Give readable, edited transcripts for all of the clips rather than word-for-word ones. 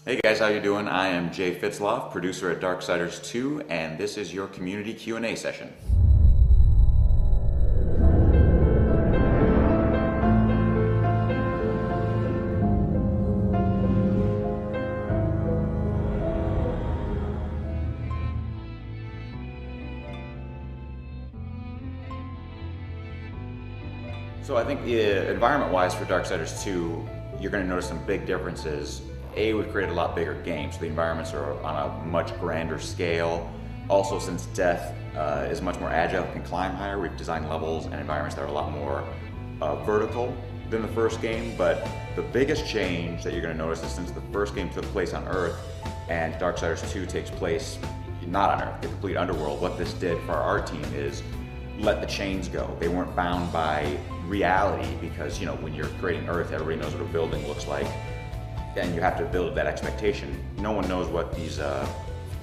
Hey guys, how you doing? I am Jay Fitzloff, producer at Darksiders 2, and this is your community Q&A session. So I think environment-wise for Darksiders 2, you're going to notice some big differences. We've created a lot bigger game, so the environments are on a much grander scale. Also, since Death is much more agile, can climb higher, we've designed levels and environments that are a lot more vertical than the first game. But the biggest change that you're going to notice is since the first game took place on Earth and Darksiders 2 takes place not on Earth, the complete underworld, what this did for our art team is let the chains go. They weren't bound by reality because, you know, when you're creating Earth, everybody knows what a building looks like, and you have to build that expectation. No one knows what these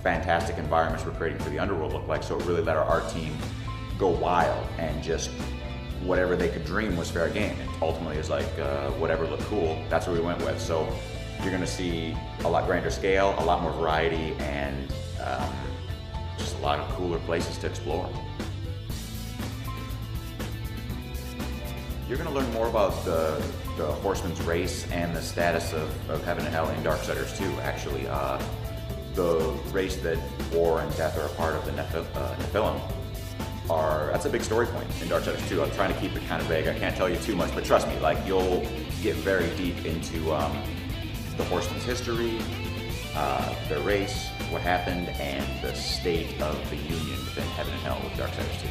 fantastic environments we're creating for the underworld look like, so it really let our art team go wild and just whatever they could dream was fair game. And ultimately it's like whatever looked cool, that's what we went with. So you're gonna see a lot grander scale, a lot more variety, and just a lot of cooler places to explore. You're going to learn more about the Horseman's race and the status of Heaven and Hell in Darksiders 2, actually. The race that War and Death are a part of, the Nephilim, that's a big story point in Darksiders 2. I'm trying to keep it kind of vague. I can't tell you too much, but trust me, like, you'll get very deep into the Horseman's history, their race, what happened, and the state of the union within Heaven and Hell with Darksiders 2.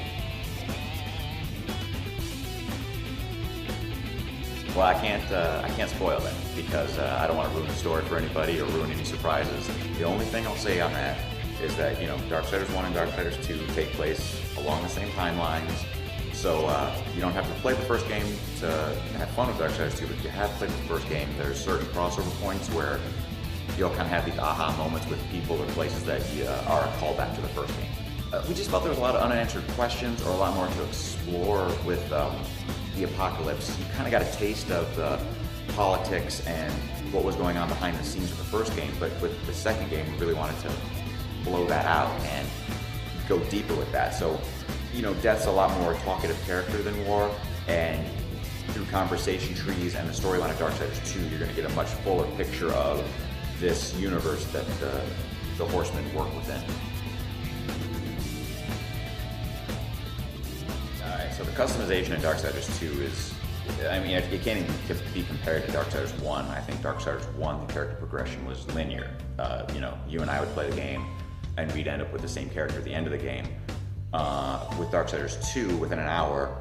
Well, I can't spoil that because I don't want to ruin the story for anybody or ruin any surprises. The only thing I'll say on that is that, you know, Darksiders 1 and Darksiders 2 take place along the same timelines, so you don't have to play the first game to have fun with Darksiders 2, but if you have played the first game, there's certain crossover points where you'll kind of have these aha moments with people or places that are a callback to the first game. We just felt there was a lot of unanswered questions or a lot more to explore with the apocalypse. You kind of got a taste of the politics and what was going on behind the scenes with the first game, but with the second game we really wanted to blow that out and go deeper with that. So, you know, Death's a lot more talkative character than War, and through conversation trees and the storyline of Darksiders 2, you're going to get a much fuller picture of this universe that the Horsemen work within. So the customization in Darksiders 2 is, I mean, it can't even be compared to Darksiders 1. I think Darksiders 1, the character progression was linear. You know, you and I would play the game and we'd end up with the same character at the end of the game. With Darksiders 2, within an hour,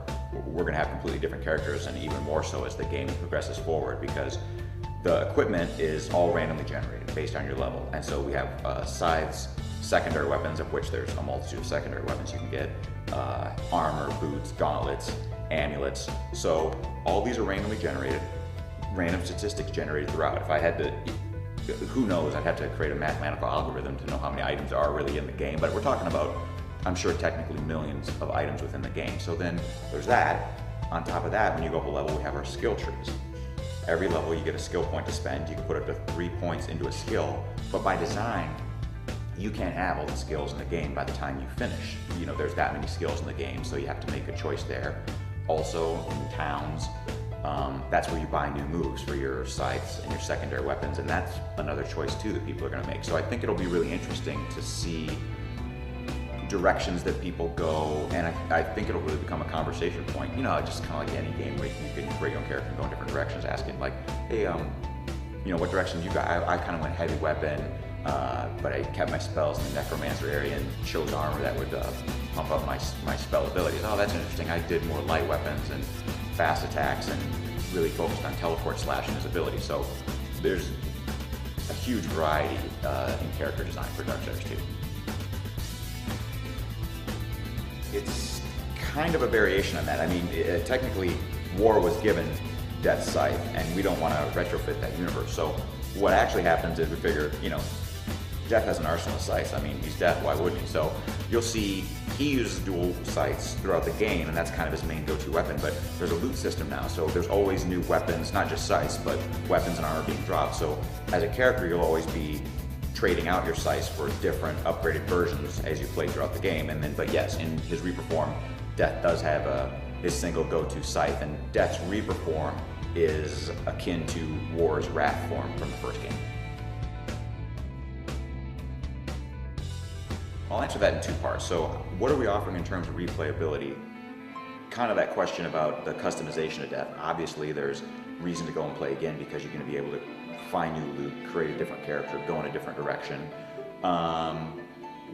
we're gonna have completely different characters, and even more so as the game progresses forward, because the equipment is all randomly generated based on your level. And so we have scythes, secondary weapons, of which there's a multitude of secondary weapons you can get, armor, boots, gauntlets, amulets. So all these are randomly generated, random statistics generated throughout. If I had to, who knows, I'd have to create a mathematical algorithm to know how many items are really in the game, but we're talking about, I'm sure, technically millions of items within the game. So then there's that. On top of that, when you go up a level, we have our skill trees. Every level you get a skill point to spend. You can put up to 3 points into a skill, but by design, you can't have all the skills in the game by the time you finish. You know, there's that many skills in the game, so you have to make a choice there. Also, in towns, that's where you buy new moves for your scythes and your secondary weapons, and that's another choice too that people are gonna make. So I think it'll be really interesting to see directions that people go, and I think it'll really become a conversation point. You know, just kind of like any game where you can create your own character and go in different directions, asking like, hey, you know, what direction you got? I kind of went heavy weapon, but I kept my spells in the necromancer area and chose armor that would pump up my spell abilities. Oh, that's interesting. I did more light weapons and fast attacks and really focused on teleport slashing his ability. So there's a huge variety in character design for Darksiders 2. It's kind of a variation on that. I mean, technically, War was given Death's Scythe, and we don't want to retrofit that universe. So what actually happens is we figure, you know, Death has an arsenal of sights. I mean, he's Death, why wouldn't he? So you'll see he uses dual sights throughout the game, and that's kind of his main go-to weapon, but there's a loot system now, so there's always new weapons, not just sights, but weapons and armor being dropped. So as a character, you'll always be trading out your sights for different upgraded versions as you play throughout the game. And then, but yes, in his Reaper form, Death does have his single go-to scythe, and Death's Reaper form is akin to War's Wrath form from the first game. I'll answer that in two parts. So what are we offering in terms of replayability? Kind of that question about the customization of Death. Obviously there's reason to go and play again because you're going to be able to find new loot, create a different character, go in a different direction.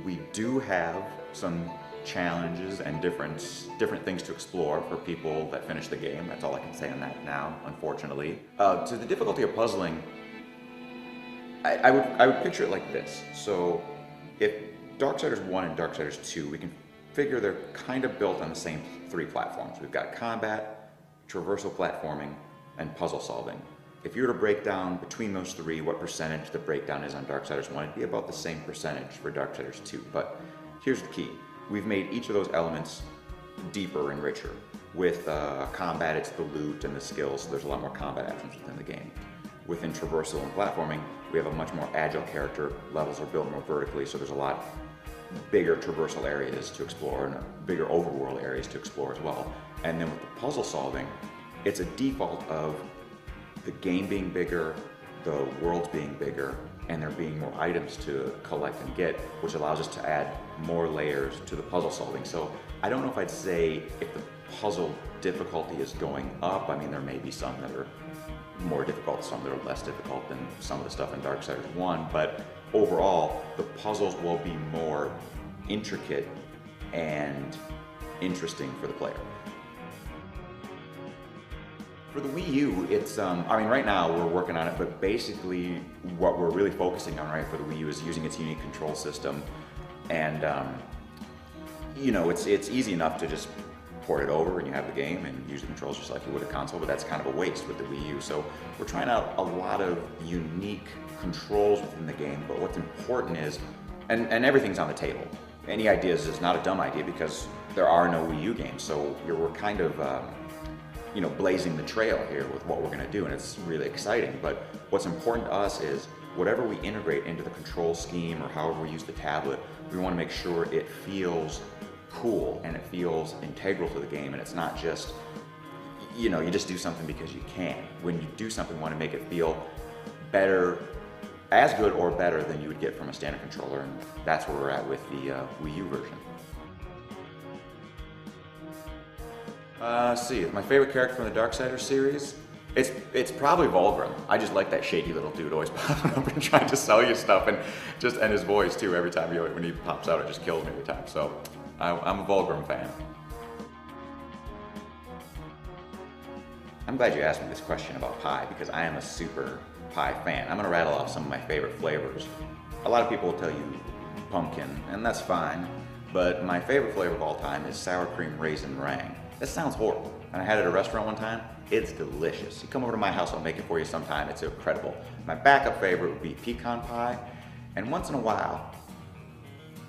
We do have some challenges and different things to explore for people that finish the game. That's all I can say on that now, unfortunately. To the difficulty of puzzling, I would picture it like this. So if Darksiders 1 and Darksiders 2, we can figure they're kind of built on the same three platforms. We've got combat, traversal platforming, and puzzle solving. If you were to break down between those three what percentage the breakdown is on Darksiders 1, it'd be about the same percentage for Darksiders 2. But here's the key. We've made each of those elements deeper and richer. With combat, it's the loot and the skills, so there's a lot more combat options within the game. Within traversal and platforming, we have a much more agile character. Levels are built more vertically, so there's a lot bigger traversal areas to explore and bigger overworld areas to explore as well. And then with the puzzle solving, it's a default of the game being bigger, the worlds being bigger, and there being more items to collect and get, which allows us to add more layers to the puzzle solving. So I don't know if I'd say if the puzzle difficulty is going up. I mean, there may be some that are more difficult, some that are less difficult than some of the stuff in Darksiders 1, but overall, the puzzles will be more intricate and interesting for the player. For the Wii U, it's, I mean, right now we're working on it, but basically what we're really focusing on right for the Wii U is using its unique control system. And, you know, it's easy enough to just port it over and you have the game and use the controls just like you would a console, but that's kind of a waste with the Wii U. So we're trying out a lot of unique controls within the game, but what's important is, and everything's on the table. Any ideas is not a dumb idea because there are no Wii U games, so we're kind of, you know, blazing the trail here with what we're going to do, and it's really exciting. But what's important to us is whatever we integrate into the control scheme or however we use the tablet, we want to make sure it feels cool and it feels integral to the game, and it's not just, you know, you just do something because you can. When you do something, you want to make it feel better, as good or better than you would get from a standard controller, and that's where we're at with the Wii U version. Let's see, my favorite character from the Darksiders series? It's probably Vulgrim. I just like that shady little dude always popping up and trying to sell you stuff, and his voice too. Every time when he pops out, it just kills me every time. So I'm a Vulgrim fan. I'm glad you asked me this question about pie because I am a super pie fan. I'm gonna rattle off some of my favorite flavors. A lot of people will tell you pumpkin, and that's fine, but my favorite flavor of all time is sour cream raisin meringue. That sounds horrible, and I had it at a restaurant one time. It's delicious. You come over to my house, I'll make it for you sometime. It's incredible. My backup favorite would be pecan pie, and once in a while,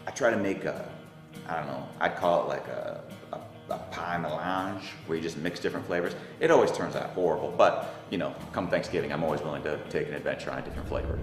I try to make I don't know, I'd call it like a pie melange, where you just mix different flavors. It always turns out horrible, but, you know, come Thanksgiving, I'm always willing to take an adventure on a different flavor.